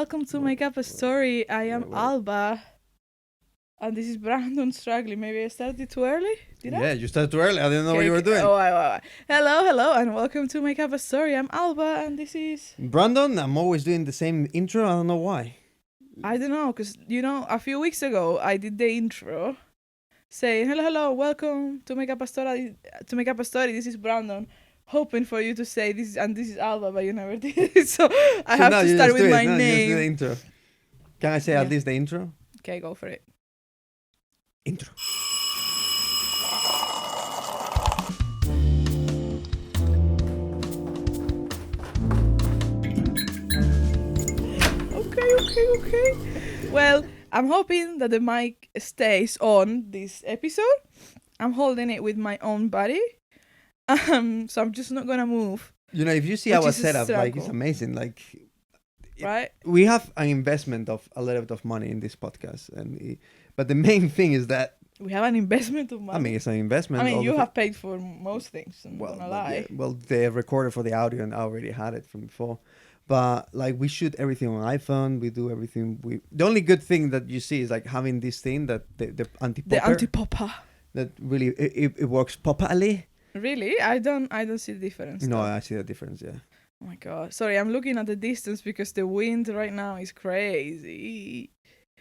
welcome to Make Up a Story. I am Alba, and this is Brandon struggling. Maybe I started too early? Did I? Yeah, you started too early. I didn't know what you were doing. Hello, and welcome to Make Up a Story. I'm Alba, and this is... Brandon, I'm always doing the same intro. I don't know why. I don't know, because, a few weeks ago, I did the intro saying, hello, welcome to Make Up a Story. This is Brandon. Hoping for you to say this is Alba, but you never did it. So I have to start with my name. Just do the intro. Can I say at least the intro? Okay, go for it. Intro. Okay. Well, I'm hoping that the mic stays on this episode. I'm holding it with my own body. So I'm just not gonna move. You know, if you see our setup, like, it's amazing. Like, right? We have an investment of a lot of money in this podcast, but the main thing is that we have an investment of money. I mean, it's an investment. I mean, you have paid for most things. I'm not gonna lie. Yeah, well, the recorder for the audio, and I already had it from before. But like, we shoot everything on iPhone. We do everything. The only good thing that you see is like having this thing that the anti-popper. The anti-popper. That really it works properly. Really? I don't see the difference. No, though. I see the difference. Yeah. Oh my god! Sorry, I'm looking at the distance because the wind right now is crazy.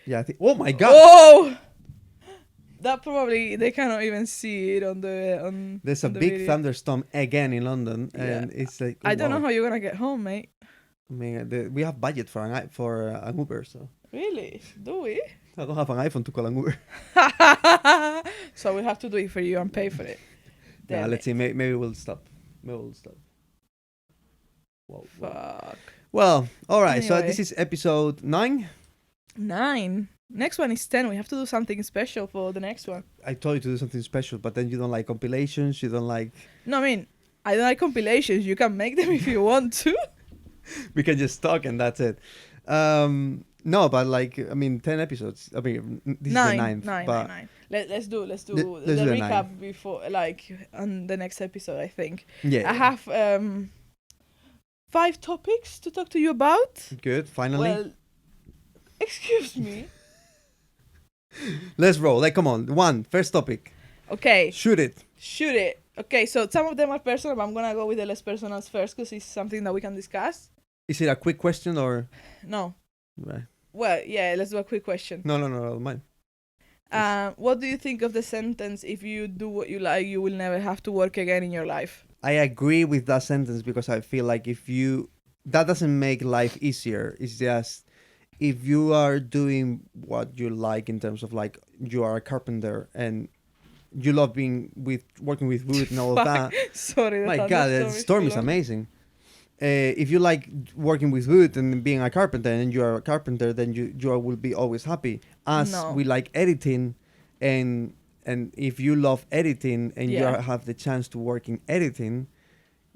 Yeah. Oh my god! Oh! That probably they cannot even see it on the There's on a the big video. thunderstorm again in London, and it's like I don't know how you're gonna get home, mate. I mean, we have budget for an Uber, so. Really? Do we? I don't have an iPhone to call an Uber. So we have to do it for you and pay for it. Yeah, let's see. Maybe we'll stop. Whoa. Fuck. Well, all right. Anyway. So this is episode 9. 9. Next one is 10. We have to do something special for the next one. I told you to do something special, but then you don't like compilations. You don't like. No, I mean, I don't like compilations. You can make them if you want to. We can just talk and that's it. No, but like, I mean, 10 episodes. I mean, this is the 9th. Nine. Let's do the the recap 9. before, like, on the next episode, I think. Yeah. I have 5 topics to talk to you about. Good, finally. Well, excuse me. Let's roll. Like, come on. First topic. Okay. Shoot it. Okay, so some of them are personal, but I'm gonna go with the less personals first because it's something that we can discuss. Is it a quick question or? No. Right. Well, yeah, let's do a quick question. No, mine. What do you think of the sentence, if you do what you like, you will never have to work again in your life? I agree with that sentence because I feel like that doesn't make life easier. It's just if you are doing what you like in terms of like you are a carpenter and you love working with wood and all of that. Sorry, my God, the storm is amazing. If you like working with wood and being a carpenter and you are a carpenter, then you will be always happy. We like editing, and if you love editing and you have the chance to work in editing,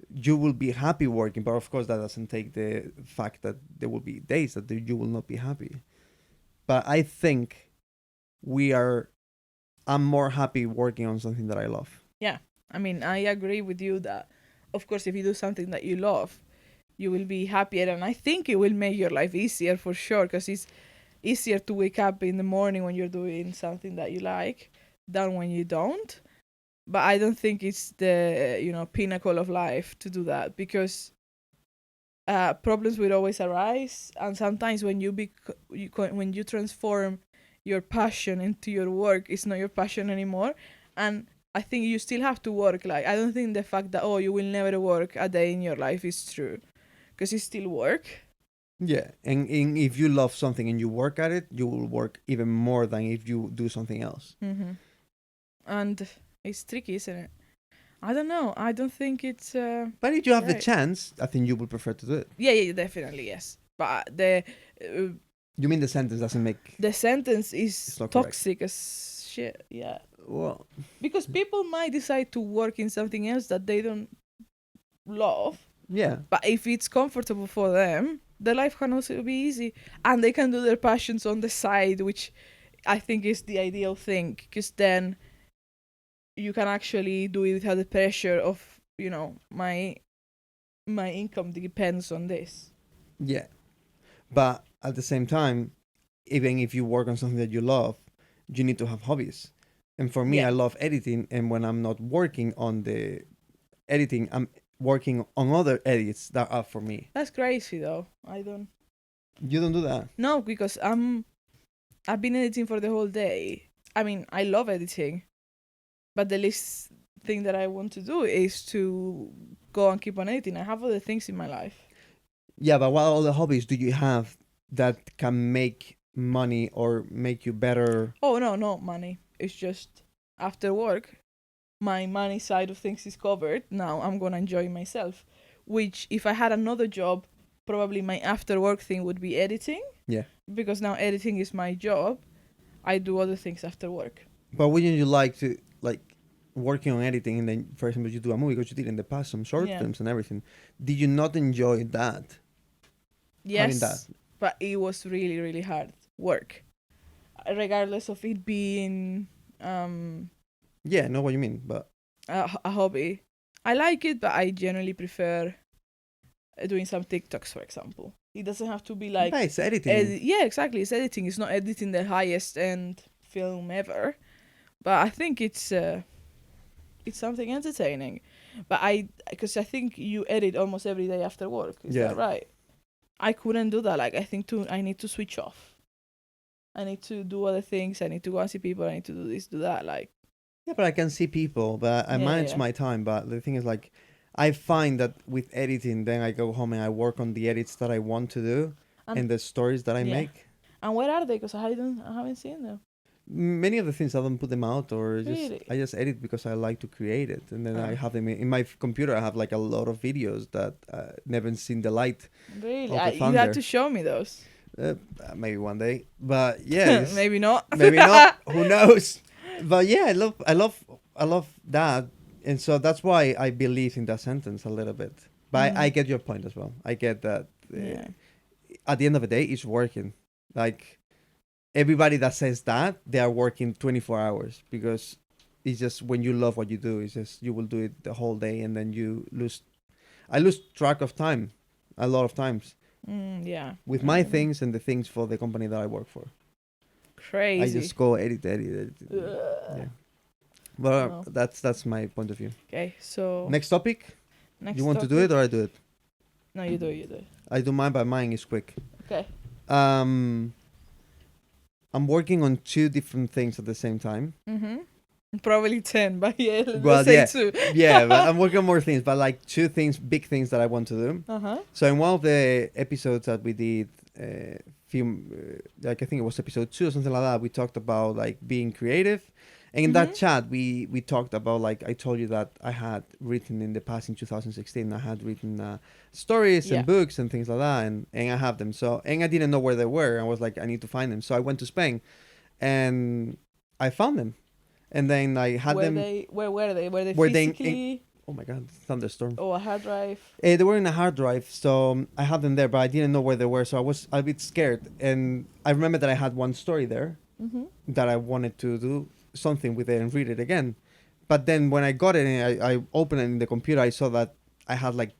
you will be happy working. But of course, that doesn't take the fact that there will be days that you will not be happy. But I think I'm more happy working on something that I love. Yeah, I mean, I agree with you that, of course, if you do something that you love, you will be happier, and I think it will make your life easier for sure, because it's easier to wake up in the morning when you're doing something that you like than when you don't. But I don't think it's the pinnacle of life to do that, because problems will always arise, and sometimes when when you transform your passion into your work, it's not your passion anymore. And I think you still have to work. Like, I don't think the fact that you will never work a day in your life is true, because it's still work. Yeah, and if you love something and you work at it, you will work even more than if you do something else. Mm-hmm. And it's tricky, isn't it? I don't know. I don't think it's. But if you have the chance, I think you would prefer to do it. Yeah, definitely, yes. But you mean the sentence doesn't make... The sentence is toxic as shit, yeah. Well... Because people might decide to work in something else that they don't love. Yeah. But if it's comfortable for them, their life can also be easy. And they can do their passions on the side, which I think is the ideal thing. Because then you can actually do it without the pressure of, my income depends on this. Yeah. But at the same time, even if you work on something that you love, you need to have hobbies. And for me, Yeah. I love editing, and when I'm not working on the editing, I'm working on other edits that are for me. That's crazy though. I don't. You don't do that? No, because I've been editing for the whole day. I mean, I love editing, but the least thing that I want to do is to go and keep on editing. I have other things in my life. Yeah, but what other hobbies do you have that can make money or make you better? Oh no, no money. It's just after work, my money side of things is covered. Now I'm gonna enjoy myself. Which, if I had another job, probably my after work thing would be editing. Yeah. Because now editing is my job. I do other things after work. But wouldn't you like to, like, working on editing, and then, for example, you do a movie, because you did in the past some short Yeah. films and everything? Did you not enjoy that? Having that? Yes, but it was really, really hard work. Regardless of it being Yeah, I know what you mean, but a hobby. I like it, but I generally prefer doing some TikToks, for example. It doesn't have to be like... yeah, it's editing. yeah, exactly. It's editing. It's not editing the highest end film ever. But I think it's something entertaining. But because I think you edit almost every day after work. Is Yeah. that right? I couldn't do that. Like, I think I need to switch off. I need to do other things. I need to go and see people. I need to do this, do that. Like, Yeah, but I can see people, but I Yeah, manage yeah. my time. But the thing is, like, I find that with editing, then I go home and I work on the edits that I want to do and the stories that I yeah. make. And where are they? Because I haven't seen them. Many of the things I don't put them out, or Really? I just edit because I like to create it, and then I Ah. have them in my computer. I have like a lot of videos that never seen the light. Really? Of the You thunder. have to show me those. Maybe one day, but yeah, Maybe not. maybe not. Who knows? But yeah, I love that, and so that's why I believe in that sentence a little bit. But I get your point as well. I get that. Yeah. At the end of the day, it's working. Like, everybody that says that, they are working 24 hours, because it's just when you love what you do, it's just you will do it the whole day, and then I lose track of time a lot of times Yeah. with my things and the things for the company that I work for. Crazy. I just go edit. Yeah. But No. that's my point of view. Okay, so Next topic. next You want to do it or I do it? No, you do it. I do mine, but mine is quick. Okay. I'm working on 2 different things at the same time. Mm-hmm. Probably 10, but yeah, Well, let's say 2. Yeah, but I'm working on more things, but like 2 things, big things that I want to do. Uh-huh. So in one of the episodes that we did, film, like I think it was episode 2 or something like that, we talked about like being creative. And in that chat, we talked about, like, I told you that I had written in the past, in 2016, I had written stories and books and things like that, and I have them. So, and I didn't know where they were. I was like, I need to find them. So I went to Spain, and I found them. And then I had them. Where were they? Were they Were they physically? Oh my God, thunderstorm. Oh, a hard drive. They were in a hard drive, so I had them there, but I didn't know where they were, so I was a bit scared. And I remember that I had one story there that I wanted to do something with it and read it again. But then when I got it and I opened it in the computer, I saw that I had like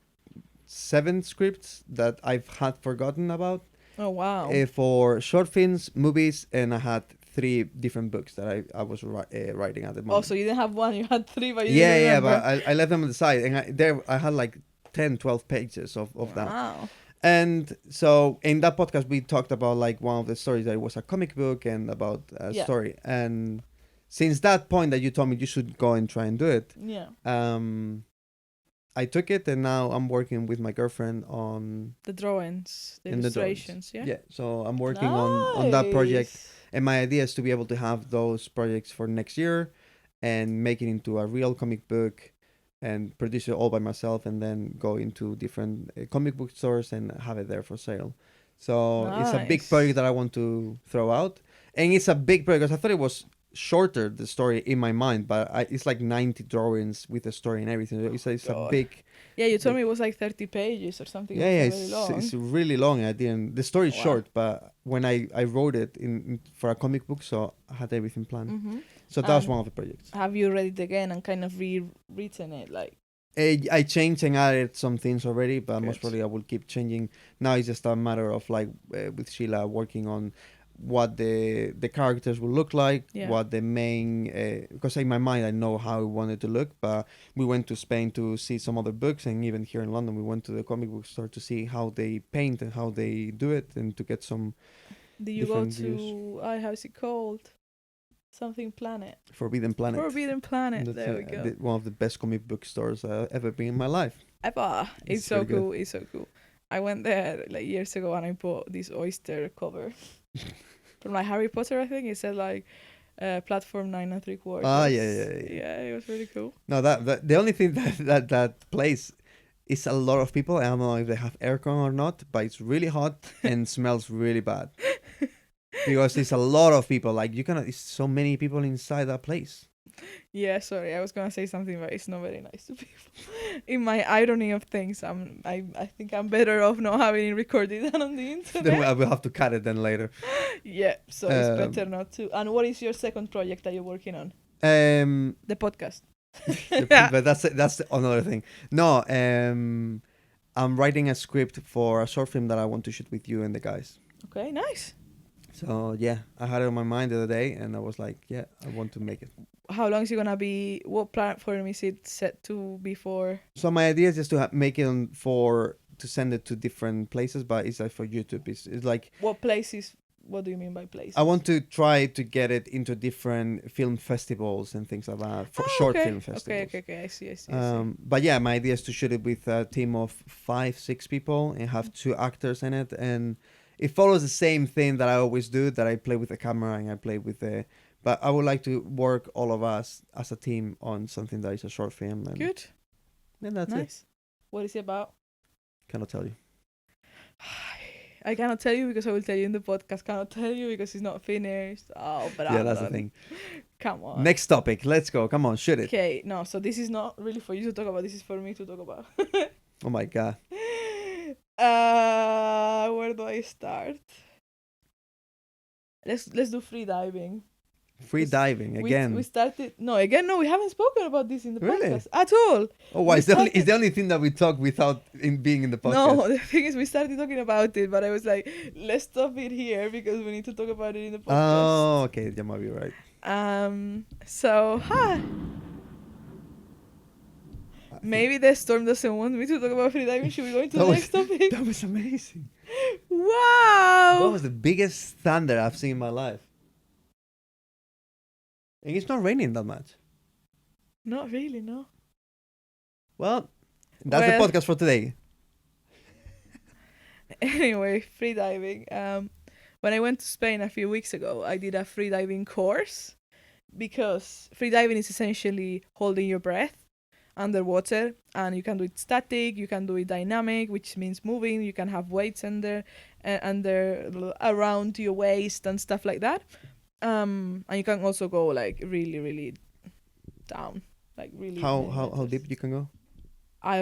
7 scripts that I've had forgotten about. Oh, wow. For short films, movies, and I had 3 different books that I was writing at the moment. Oh, so you didn't have one, you had 3, but you yeah, didn't yeah, remember. but I left them on the side, and I had like 10, 12 pages of that. Wow. And so in that podcast, we talked about like one of the stories that it was a comic book and about a story. And since that point that you told me you should go and try and do it, I took it, and now I'm working with my girlfriend on the drawings, the illustrations. Yeah, so I'm working on that project, and my idea is to be able to have those projects for next year and make it into a real comic book and produce it all by myself, and then go into different comic book stores and have it there for sale. So it's a big project that I want to throw out, and it's a big project because I thought it was shorter, the story, in my mind, but it's like 90 drawings with a story and everything. It's a big... Yeah, you told me it was like 30 pages or something. Yeah, It's really long. The story is short, but when I wrote it for a comic book, so I had everything planned. So that was one of the projects. Have you read it again and kind of rewritten it? Like, I changed and added some things already, but most Good. probably I will keep changing. Now it's just a matter of like with Sheila working on what the characters will look like, Yeah. what the main because in my mind I know how I want it to look, but we went to Spain to see some other books, and even here in London we went to the comic book store to see how they paint and how they do it, and to get some Did you go different views. to how's it called? Something Planet. Forbidden Planet. Forbidden Planet. That's There we go. one of the best comic book stores I've ever been in my life. Ever. It's so really good. cool. It's so cool. I went there like years ago and I bought this oyster cover from like Harry Potter. I think it said like platform 9 3/4. Ah, yeah. Yeah, it was really cool. No, that the only thing that place is a lot of people. I don't know if they have aircon or not, but it's really hot and smells really bad. Because it's a lot of people. Like it's so many people inside that place. Yeah, sorry, I was gonna say something, but it's not very nice to people. In my irony of things, I think I'm better off not having it recorded than on the internet. Then I will have to cut it then later. Yeah, so it's better not to. And what is your second project that you're working on? The podcast. But that's another thing. No, I'm writing a script for a short film that I want to shoot with you and the guys. Okay, nice. So yeah, I had it on my mind the other day, and I was like, yeah, I want to make it. How long is it gonna be? What platform is it set to be for? So my idea is just to make it to send it to different places, but it's like for YouTube. It's like What places? What do you mean by places? I want to try to get it into different film festivals and things like that, for short film festivals. Okay. I see. But yeah, my idea is to shoot it with a team of 5-6 people and have 2 actors in it, and it follows the same thing that I always do. That I play with the camera and I play with the. But I would like to work all of us as a team on something that is a short film. And Good. And that's Nice. What is it about? Cannot tell you. I cannot tell you because I will tell you in the podcast. Cannot tell you because it's not finished. Oh, but Yeah, that's the thing. Come on. Next topic. Let's go. Come on, shoot it. Okay, no. So this is not really for you to talk about. This is for me to talk about. Oh my god. Where do I start? Let's do free diving. Free diving again. We started. No, again. No, we haven't spoken about this in the Really? podcast at all. Oh, why? It's the only thing that we talk without being in the podcast. No, the thing is, we started talking about it, but I was like, let's stop it here because we need to talk about it in the podcast. Oh, okay. You might be right. So, maybe the storm doesn't want me to talk about free diving. Should we go into the next topic? That was amazing. Wow. That was the biggest thunder I've seen in my life. And it's not raining that much. Not really, no. Well, that's the podcast for today. Anyway, free diving. When I went to Spain a few weeks ago, I did a free diving course because free diving is essentially holding your breath underwater, and you can do it static, you can do it dynamic, which means moving. You can have weights under around your waist and stuff like that. And you can also go like really, really down, like really. How deep you can go?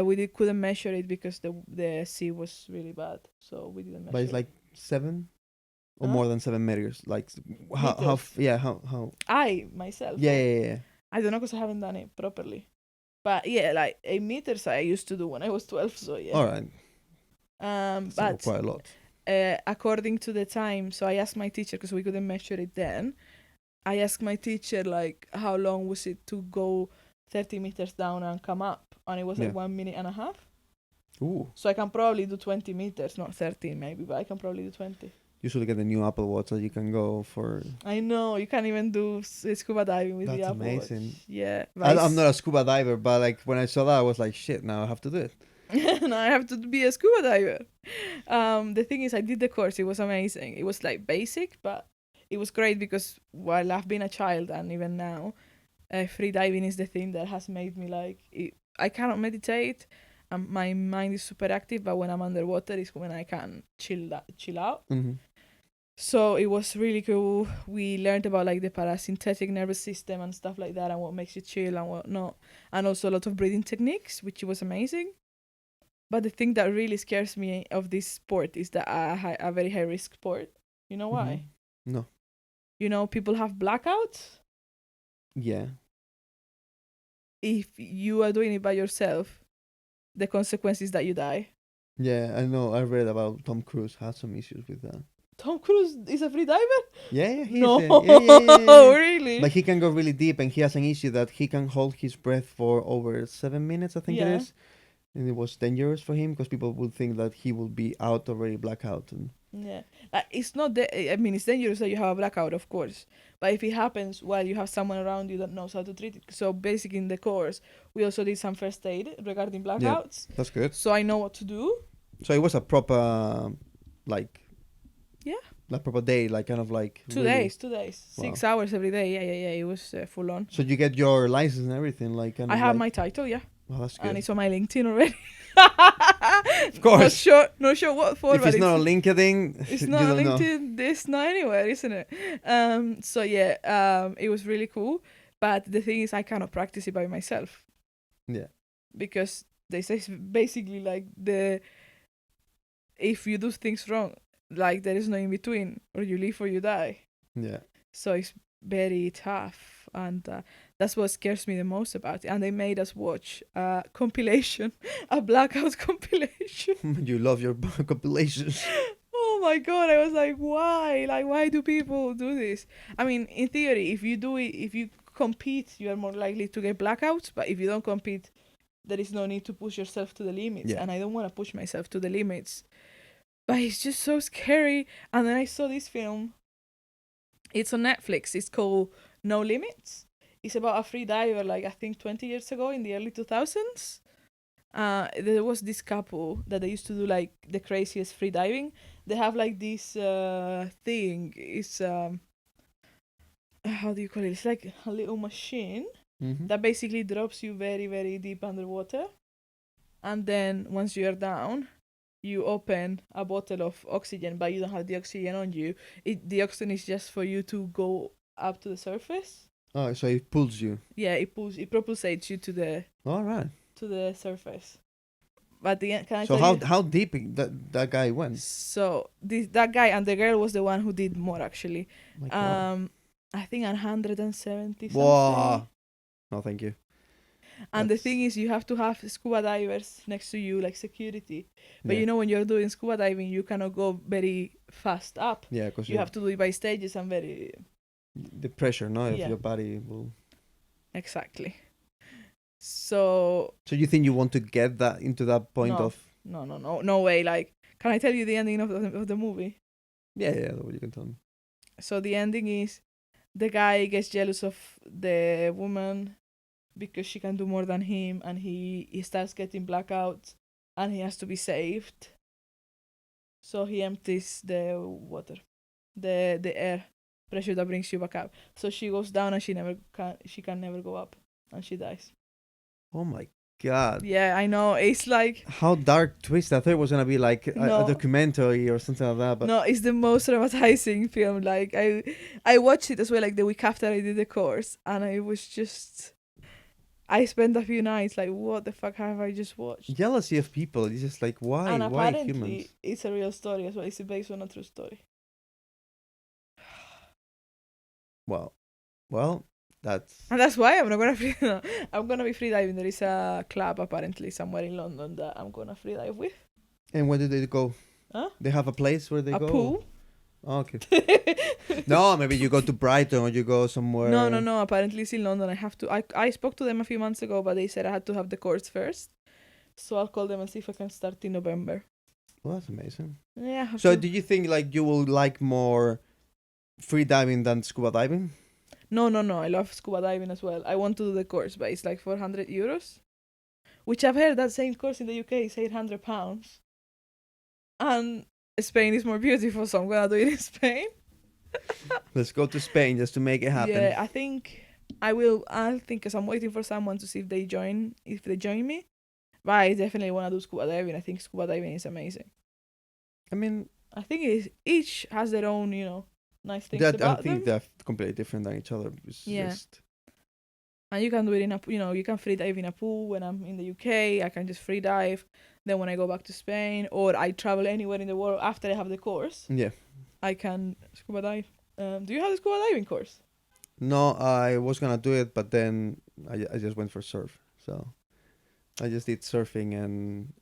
We couldn't measure it because the sea was really bad, so we didn't measure. But it's like 7 or more than 7 meters. Like how I myself. Yeah. I don't know because I haven't done it properly. But yeah, like 8 meters I used to do when I was 12. So yeah. All right. But quite a lot. According to the time, so I asked my teacher because we couldn't measure it then. I asked my teacher like how long was it to go 30 meters down and come up, and it was like 1.5 minutes. Ooh. So I can probably do 20 meters, not 30 maybe, but I can probably do 20. You should get the new Apple Watch so you can go for. I know you can't even do scuba diving with the Apple Watch. That's amazing. Yeah. I'm not a scuba diver, but like when I saw that, I was like, shit. Now I have to do it. Now I have to be a scuba diver. The thing is, I did the course. It was amazing. It was like basic, but it was great because while I've been a child and even now, free diving is the thing that has made me like. I cannot meditate. My mind is super active, but when I'm underwater is when I can chill out. Mm-hmm. So it was really cool. We learned about like the parasympathetic nervous system and stuff like that, and what makes you chill and what not, and also a lot of breathing techniques, which was amazing. But the thing that really scares me of this sport is that a very high risk sport. You know why? No. You know, people have blackouts. Yeah. If you are doing it by yourself, the consequence is that you die. Yeah, I know. I read about Tom Cruise had some issues with that. Tom Cruise is a free diver? Yeah, he's No, yeah. really? But he can go really deep, and he has an issue that he can hold his breath for over 7 minutes, I think it Yeah. is. And it was dangerous for him because people would think that he will be out already, blackout. And Yeah, it's not that. I mean, it's dangerous that you have a blackout, of course. But if it happens while you have someone around you that knows how to treat it, so basically in the course, we also did some first aid regarding yeah, blackouts. that's good. So I know what to do. So it was a proper, like, Yeah, a proper day, like kind of like 2 days, Wow. 6 hours every day. Yeah. It was full on. So you get your license and everything, like kind I of have like. my title, yeah, Oh, that's and good. it's on my LinkedIn already. Of course. Not sure what for, If but it's not on LinkedIn, it's you not on don't know. LinkedIn. It's not anywhere, isn't it? So yeah, it was really cool. But the thing is, I cannot practice it by myself. Yeah. Because they say basically like if you do things wrong, like there is no in between, or you live or you die. Yeah. So it's very tough, and that's what scares me the most about it. And they made us watch a compilation, a blackout compilation. You love your compilations. Oh my god, I was like, why? Like, why do people do this? I mean, in theory, if you do it, if you compete, you are more likely to get blackouts. But if you don't compete, there is no need to push yourself to the limits. Yeah. And I don't want to push myself to the limits. But it's just so scary. And then I saw this film. It's on Netflix. It's called No Limits. It's about a free diver, like I think 20 years ago in the early 2000s. There was this couple that they used to do like the craziest free diving. They have like this thing. It's how do you call it? It's like a little machine that basically drops you very, very deep underwater. And then once you're down, you open a bottle of oxygen, but you don't have the oxygen on you. The oxygen is just for you to go up to the surface. Oh, so it pulls you. Yeah, it propulsates you to the All right. to the surface. But the can I So tell you? how deep that guy went? So that guy and the girl was the one who did more actually. My God. I think 170 something. Wow. No, thank you. And the thing is, you have to have scuba divers next to you, like security. But Yeah. you know, when you're doing scuba diving, you cannot go very fast up. Yeah, because You have to do it by stages and very the pressure, no, of Yeah. your body will. exactly. So So you think you want to get that into that point No. of? no way. Like, can I tell you the ending of the movie? Yeah, you can tell me. So the ending is the guy gets jealous of the woman because she can do more than him, and he starts getting blackouts, and he has to be saved. So he empties the water, the air pressure that brings you back up. So she goes down, and she can never go up, and she dies. Oh my God. Yeah, I know. It's like How dark twist. I thought it was gonna be like a No. documentary or something like that. But no, it's the most traumatizing film. Like I watched it as well, like the week after I did the course, and I was just. I spent a few nights like, what the fuck have I just watched? jealousy of people. It's just like why? And Why apparently, humans? it's a real story as well. It's based on a true story. Well, that's. And that's why I'm not gonna free. No, I'm gonna be free diving. There is a club apparently somewhere in London that I'm gonna free dive with. And where do they go? Huh? They have a place where they A go. pool. Oh, okay. No, maybe you go to Brighton or you go somewhere. No. Apparently it's in London. I spoke to them a few months ago, but they said I had to have the course first. So I'll call them and see if I can start in November. Well, that's amazing. Yeah. I have So, to- do you think like you will like more free diving than scuba diving? No. I love scuba diving as well. I want to do the course, but it's like 400 euros. Which I've heard that same course in the UK is £800. And Spain is more beautiful, so I'm gonna do it in Spain. Let's go to Spain just to make it happen. Yeah, I think I will. I think because I'm waiting for someone to see if they join me. But I definitely want to do scuba diving. I think scuba diving is amazing. I mean, I think each has their own, nice things I about think them. they're completely different than each other. It's Yeah. just. And you can do it in you can free dive in a pool. When I'm in the UK, I can just free dive. Then when I go back to Spain, or I travel anywhere in the world after I have the course, Yeah. I can scuba dive. Do you have the scuba diving course? No, I was gonna do it, but then I just went for surf. So I just did surfing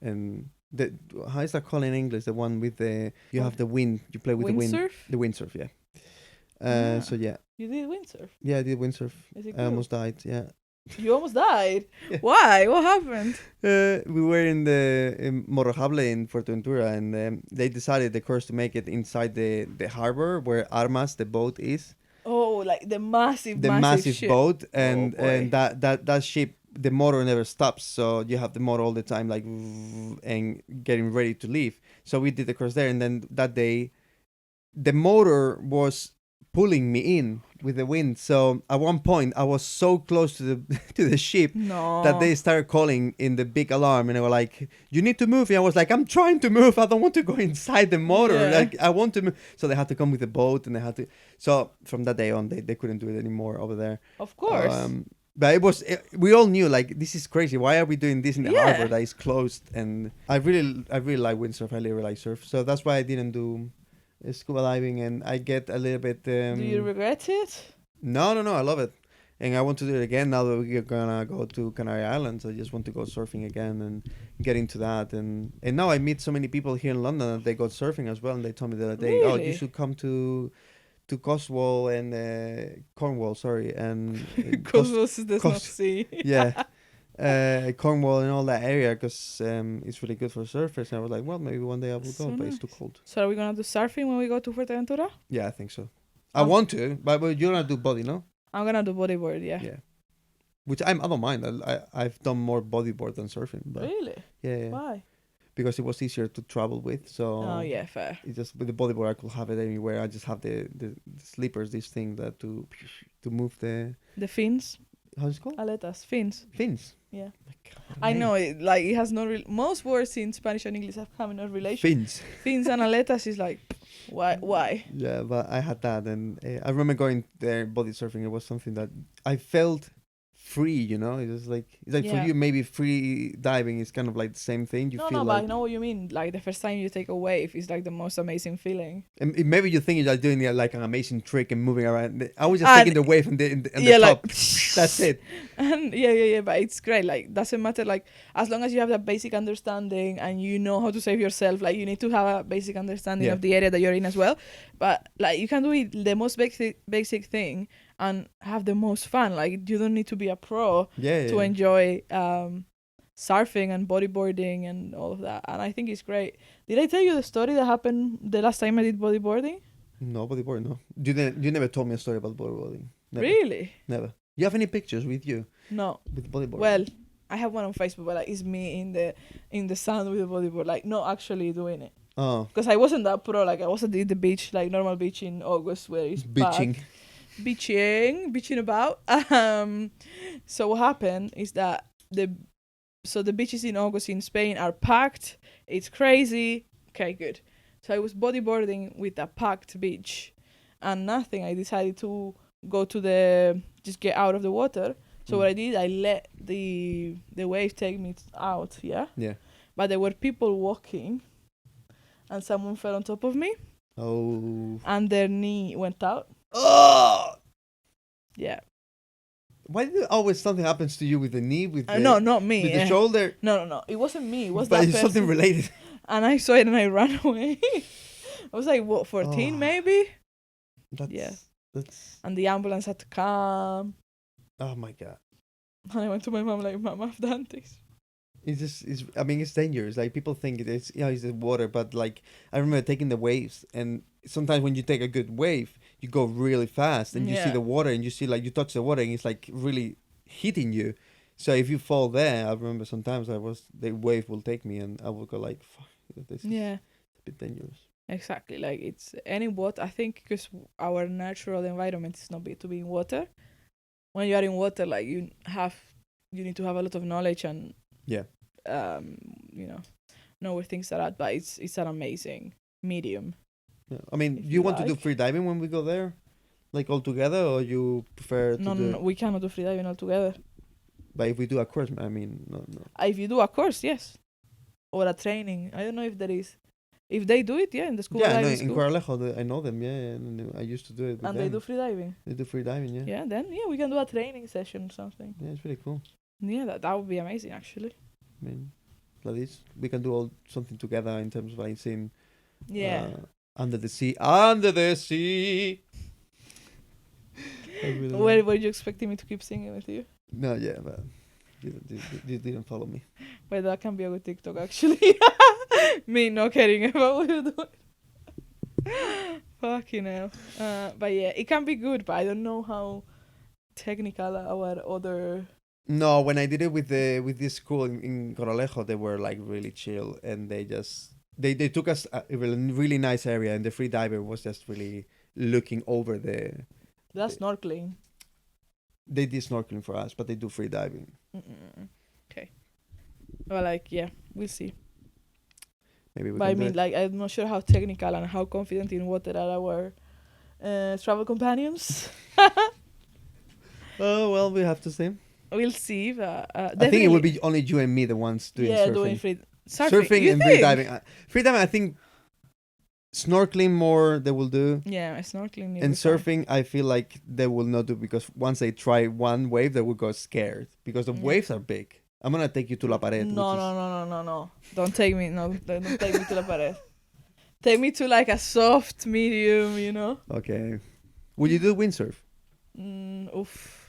and the how is that called in English? The one with you have the wind. You play with the wind. Windsurf? The windsurf, yeah. So yeah. You did windsurf? Yeah, I did windsurf. Is it I almost died. Yeah. You almost died? Yeah. Why? What happened? We were in Morrojable in Fuerteventura, and they decided the course to make it inside the harbor where Armas, the boat, is. Oh, like the massive ship. Boat, and that ship, the motor never stops, so you have the motor all the time, like, and getting ready to leave. So we did the course there, and then that day, the motor was pulling me in with the wind. So at one point, I was so close to the to the ship that they started calling in the big alarm, and they were like, "You need to move." And I was like, "I'm trying to move. I don't want to go inside the motor. Yeah. Like, I want to move." So they had to come with the boat, and they had to. So from that day on, they couldn't do it anymore over there. Of course. But we all knew, like, this is crazy. Why are we doing this in the harbor that is closed? And I really like windsurf. I really like surf. So that's why I didn't do scuba diving, and I get a little bit. Do you regret it? No, I love it, and I want to do it again now that we're gonna go to Canary Islands. I just want to go surfing again and get into that, and now I meet so many people here in London that they go surfing as well, and they told me the other day, "Oh, you should come to Cotswold and Cornwall, sorry, and Cotswold does not see." Yeah. Cornwall and all that area, because it's really good for surfers. And I was like, well, maybe one day I will go, but it's too cold. So are we gonna do surfing when we go to Fuerteventura? Yeah, I think so. I want to, but you're gonna do body, no? I'm gonna do bodyboard, yeah. Yeah. Which I don't mind. I've done more bodyboard than surfing. But Really? Yeah. Why? Because it was easier to travel with. So. Oh yeah, fair. It's just with the bodyboard, I could have it anywhere. I just have the slippers, this thing that to move the fins. How's it called? Aletas, fins. Fins. Yeah. I know it. Like it has no. Most words in Spanish and English have come in a relation. Fins. Fins and aletas is like, why? Yeah, but I had that, and I remember going there body surfing. It was something that I felt free, you know. It was like for you, maybe free diving is kind of like the same thing. You feel but like, I know what you mean. Like the first time you take a wave is like the most amazing feeling. And maybe you think you're doing like an amazing trick and moving around. I was just taking the wave and the top. Like, that's it. And yeah. But it's great. Like doesn't matter. Like as long as you have that basic understanding and you know how to save yourself. Like you need to have a basic understanding of the area that you're in as well. But like you can do it the most basic thing and have the most fun. Like you don't need to be a pro to enjoy surfing and bodyboarding and all of that. And I think it's great. Did I tell you the story that happened the last time I did bodyboarding? No, bodyboarding, no. You never told me a story about bodyboarding. Never. Really? Never. You have any pictures with you? No. With bodyboarding? Well, I have one on Facebook, but like, it's me in the sand with the bodyboard, like not actually doing it. Oh. Because I wasn't that pro. Like I wasn't at the beach, like normal beach in August where it's beaching. Beaching about. So what happened is that the beaches in August in Spain are packed. It's crazy. Okay, good. So I was bodyboarding with a packed beach and nothing. I decided to go to just get out of the water. So what I did, I let the wave take me out, yeah? Yeah. But there were people walking and someone fell on top of me. Oh. And their knee went out. Oh! Yeah. Why did always something happens to you with the knee? No, not me. With the shoulder? No. It wasn't me. It was but that it's person. something related. And I saw it and I ran away. I was like, 14 maybe? That's... And the ambulance had to come. Oh my God. And I went to my mom like, Mom, I've done this. It's dangerous. Like people think it's the water, but like I remember taking the waves, and sometimes when you take a good wave, you go really fast, and you see the water, and you see like you touch the water, and it's like really hitting you. So if you fall there, I remember sometimes the wave will take me, and I will go like, fuck, this is a bit dangerous. Exactly, like it's any water. I think because our natural environment is not to be in water. When you are in water, like you need to have a lot of knowledge and know where things are at. But it's an amazing medium. Yeah. I mean, do you want to do free diving when we go there, like all together, or you prefer? No, we cannot do free diving all together. But if we do a course, I mean, no. If you do a course, yes, or a training. I don't know if there is. If they do it, in the school. Yeah, in Coralejo, I know them. Yeah, and I used to do it. And they do free diving. They do free diving, yeah. Yeah, then we can do a training session or something. Yeah, it's really cool. Yeah, that would be amazing actually. I mean, at least we can do all something together in terms of like seeing Yeah. Under the Sea. Under the Sea. I really Where like were you expecting me to keep singing with you? No, yeah, but you didn't follow me. But that can be a good TikTok actually. Me not caring about what you're doing. Fucking hell. But yeah, it can be good, but I don't know how technical our other. No, when I did it with this school in Coralejo, they were like really chill, and they took us a really nice area, and the free diver was just really looking over That's snorkeling. They did snorkeling for us, but they do free diving. Okay. Well, like, yeah, we'll see. Maybe we But can I do mean, it. like, I'm not sure how technical and how confident in water are our travel companions. Oh well, we have to see. We'll see. But I think it will be only you and me the ones doing surfing. doing free Surfing you and think? free diving. Free diving, I think. Snorkeling more they will do. Yeah, snorkeling. And surfing, I feel like they will not do because once they try one wave, they will go scared because the waves are big. I'm gonna take you to La Pared. No. Don't take me. No, don't take me to La Pared. Take me to like a soft medium, you know. Okay. Would you do windsurf? Oof.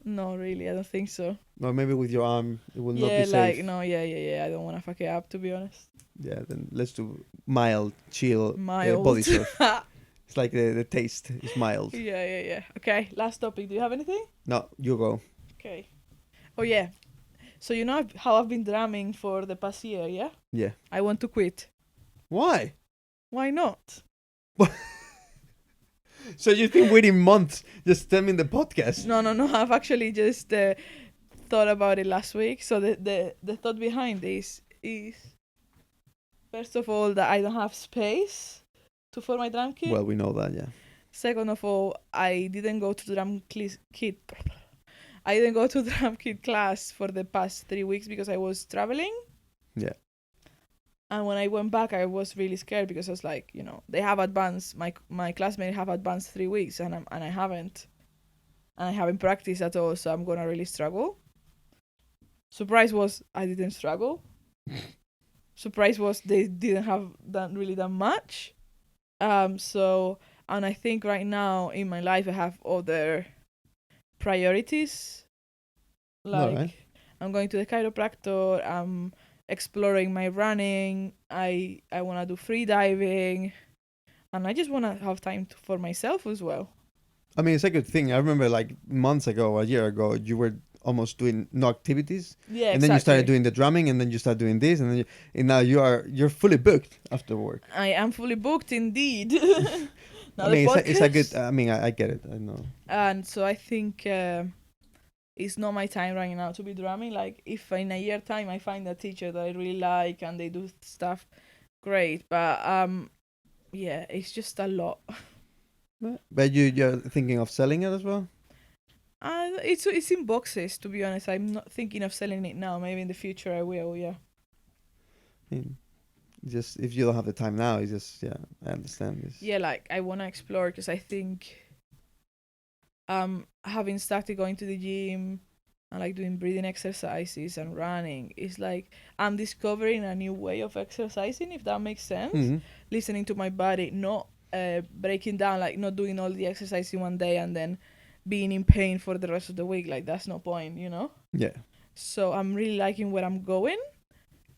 No, really, I don't think so. Or maybe with your arm, it will not be safe. Like no, yeah. I don't want to fuck it up, to be honest. Yeah, then let's do mild, chill body surf. It's like the taste is mild. Yeah. Okay, last topic. Do you have anything? No, you go. Okay. Oh yeah. So you know how I've been drumming for the past year, yeah? Yeah. I want to quit. Why? Why not? So you've been waiting months just stemming the podcast? No. I've actually just thought about it last week. So the thought behind this is, first of all, that I don't have space for my drum kit. Well, we know that, yeah. Second of all, I didn't go to drum kit. I didn't go to drum kit class for the past 3 weeks because I was traveling. Yeah. And when I went back, I was really scared because I was like, you know, they have advanced. My classmates have advanced 3 weeks, and I haven't, and I haven't practiced at all. So I'm gonna really struggle. Surprise was I didn't struggle. Surprise was they didn't have done much. So, and I think right now in my life I have other priorities. Like right. I'm going to the chiropractor. I'm exploring my running. I want to do free diving, and I just want to have time for myself as well. I mean, it's a good thing. I remember like months ago, a year ago, you were almost doing no activities. Yeah, and then you started doing the drumming, and then you start doing this, and then and now you're fully booked after work. I am fully booked indeed. I mean, it's a good. I mean, I get it. I know. And so I think it's not my time right now to be drumming. Like if in a year time I find a teacher that I really like and they do stuff, great. But yeah, it's just a lot. But you're thinking of selling it as well? It's in boxes, to be honest. I'm not thinking of selling it now. Maybe in the future I will, yeah. I mean, just if you don't have the time now, it's just, yeah, I understand this. Yeah, like I want to explore because I think having started going to the gym and like doing breathing exercises and running, it's like I'm discovering a new way of exercising, if that makes sense. Mm-hmm. Listening to my body, not breaking down, like not doing all the exercise in one day and then being in pain for the rest of the week. Like that's no point, you know? Yeah. So I'm really liking where I'm going.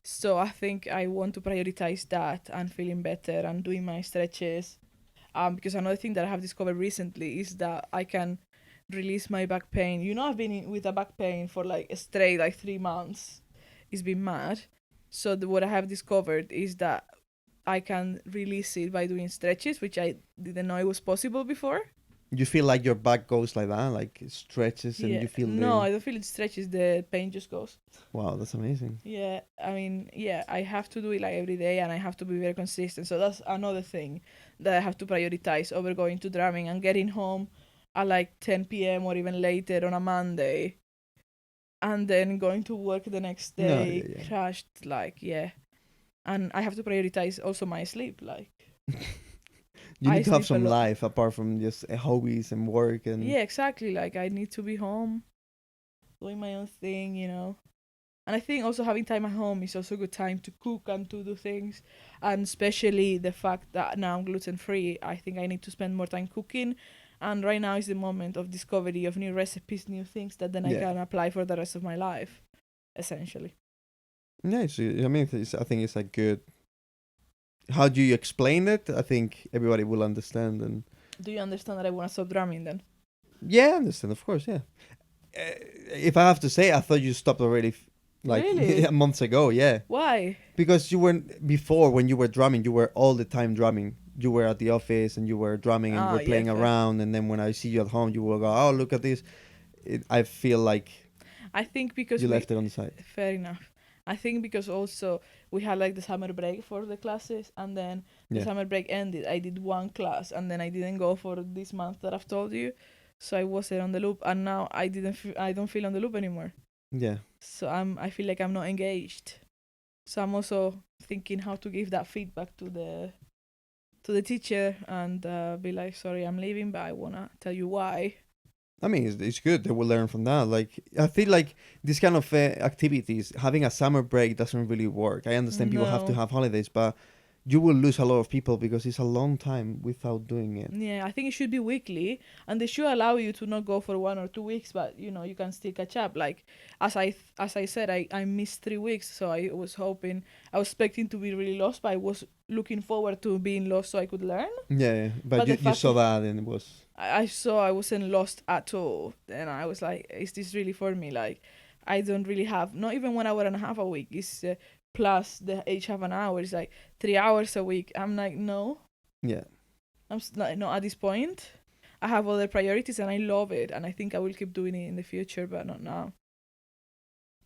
So I think I want to prioritize that and feeling better and doing my stretches. Because another thing that I have discovered recently is that I can release my back pain. You know, I've been with a back pain for like straight like 3 months. It's been mad. So what I have discovered is that I can release it by doing stretches, which I didn't know it was possible before. You feel like your back goes like that, like it stretches, and you feel No, I don't feel it stretches. The pain just goes. Wow, that's amazing. Yeah, I mean, yeah, I have to do it like every day, and I have to be very consistent. So that's another thing that I have to prioritize over going to drumming and getting home at like 10 p.m. or even later on a Monday, and then going to work the next day crashed. Like, yeah, and I have to prioritize also my sleep. Like, you need to have some life apart from just hobbies and work and. Yeah, exactly. Like I need to be home, doing my own thing, you know. And I think also having time at home is also a good time to cook and to do things. And especially the fact that now I'm gluten free, I think I need to spend more time cooking. And right now is the moment of discovery of new recipes, new things that then I can apply for the rest of my life, essentially. Yeah, I think it's like good. How do you explain it? I think everybody will understand. And do you understand that I want to stop drumming then? yeah, I understand, of course, yeah. If I have to say, I thought you stopped already, really? months ago. Yeah. Why? Because you weren't before when you were drumming. You were all the time drumming. You were at the office and you were drumming and you were playing around. And then when I see you at home, you will go, "Oh, look at this." I feel like I think because you left it on the side. Fair enough. I think because also we had like the summer break for the classes, and then the summer break ended. I did one class, and then I didn't go for this month that I've told you, so I wasn't on the loop. And now I don't feel on the loop anymore. Yeah. So I feel like I'm not engaged. So I'm also thinking how to give that feedback to the teacher and be like, sorry, I'm leaving, but I wanna tell you why. I mean, it's good. They will learn from that. Like, I feel like this kind of activities, having a summer break doesn't really work. I understand people have to have holidays, but you will lose a lot of people because it's a long time without doing it. Yeah, I think it should be weekly, and they should allow you to not go for 1 or 2 weeks, but you can still catch up. Like as I said, I missed 3 weeks, so I was expecting to be really lost, but I was looking forward to being lost so I could learn. Yeah, but you saw that and it was. I saw I wasn't lost at all, and I was like, is this really for me? Like, I don't really have not even 1 hour and a half a week. It's plus the each half an hour. It's like 3 hours a week. I'm like, no. Yeah. I'm not at this point. I have other priorities and I love it, and I think I will keep doing it in the future, but not now.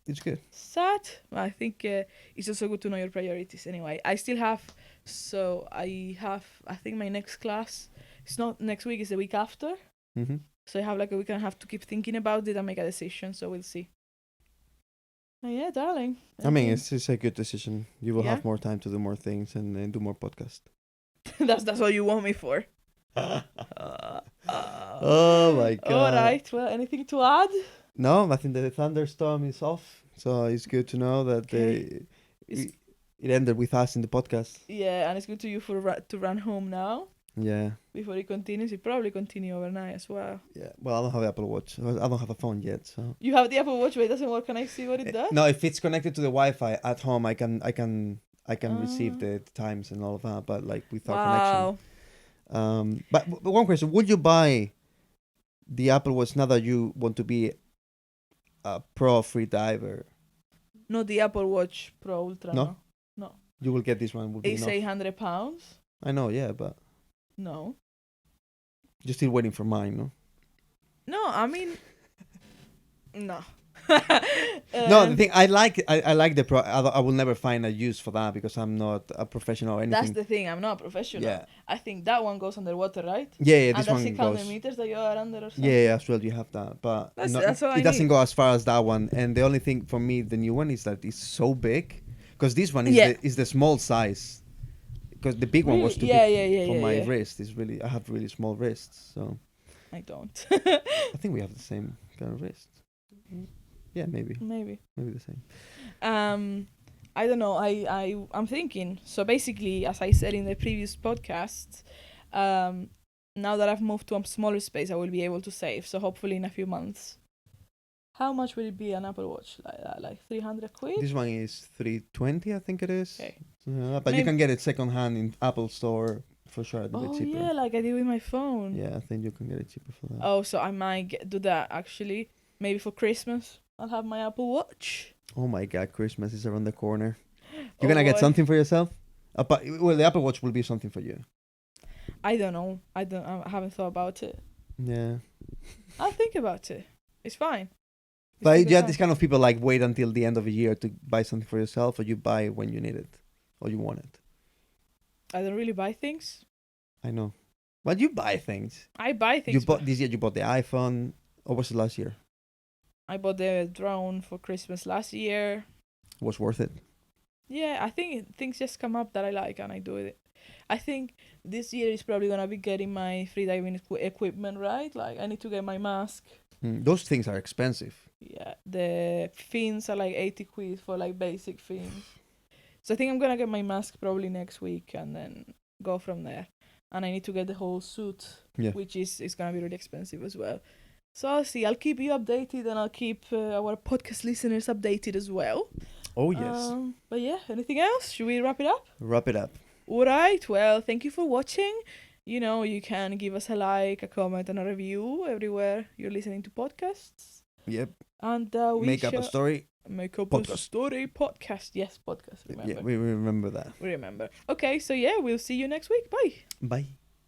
It's good. Sad. I think it's also good to know your priorities. Anyway, I still have. So I think my next class. It's not next week. It's the week after. Mm-hmm. So I have like a week and a half to keep thinking about it and make a decision. So we'll see. Yeah, darling. I mean, it's a good decision. You will have more time to do more things and do more podcasts. that's all you want me for. Oh my god. All right. Well, anything to add? No, I think the thunderstorm is off. So it's good to know that it ended with us in the podcast. Yeah, and it's good to you to run home now. Yeah. Before it continues, it probably continue overnight as well. Yeah. Well, I don't have the Apple Watch. I don't have a phone yet, so. You have the Apple Watch, but it doesn't work. Can I see what it does? No, if it's connected to the Wi-Fi at home, I can receive the times and all of that. But like without connection. But one question: would you buy the Apple Watch now that you want to be a pro free diver? No, the Apple Watch Pro Ultra. No. You will get this one. It's £800. I know, yeah, but. No. You're still waiting for mine, no? No, I mean, no. No, the thing I like the pro. I will never find a use for that because I'm not a professional or anything. That's the thing. I'm not a professional. Yeah. I think that one goes underwater, right? Yeah, this one goes. And that's 600 meters that you are under or something. Yeah, as well you have that, but it doesn't go as far as that one. And the only thing for me, the new one, is that it's so big, because this one is the small size. Because the big one was too big for my wrist. It's really, I have really small wrists, so. I don't. I think we have the same kind of wrist. Yeah, maybe the same. I don't know. I'm thinking. So basically, as I said in the previous podcast, now that I've moved to a smaller space, I will be able to save. So hopefully in a few months. How much will it be an Apple Watch? Like 300 quid? This one is 320, I think it is. Okay. But you can get it second hand in Apple Store for sure. A bit cheaper. Yeah, like I did with my phone. Yeah, I think you can get it cheaper for that. Oh, so I might do that actually. Maybe for Christmas, I'll have my Apple Watch. Oh my God, Christmas is around the corner. You're gonna get something for yourself? Well, the Apple Watch will be something for you. I don't know. I haven't thought about it. Yeah. I'll think about it. It's fine. But you have these kind of people like wait until the end of the year to buy something for yourself, or you buy when you need it, or you want it. I don't really buy things. I know. But you buy things. I buy things. This year you bought the iPhone, or was it last year? I bought the drone for Christmas last year. Was worth it? Yeah, I think things just come up that I like and I do it. I think this year is probably gonna be getting my freediving equipment, right? Like I need to get my mask. Those things are expensive. Yeah, the fins are like 80 quid for like basic fins. So I think I'm gonna get my mask probably next week and then go from there. And I need to get the whole suit, which is gonna be really expensive as well. So I'll see. I'll keep you updated and I'll keep our podcast listeners updated as well. Oh, yes. But yeah, anything else? Should we wrap it up? Wrap it up. All right. Well, thank you for watching. You know, you can give us a like, a comment, and a review everywhere you're listening to podcasts. Yep. And Make up a story. Make up podcast. a story podcast. Yes, podcast. Remember. Yeah, we remember that. We remember. Okay, so yeah, we'll see you next week. Bye. Bye.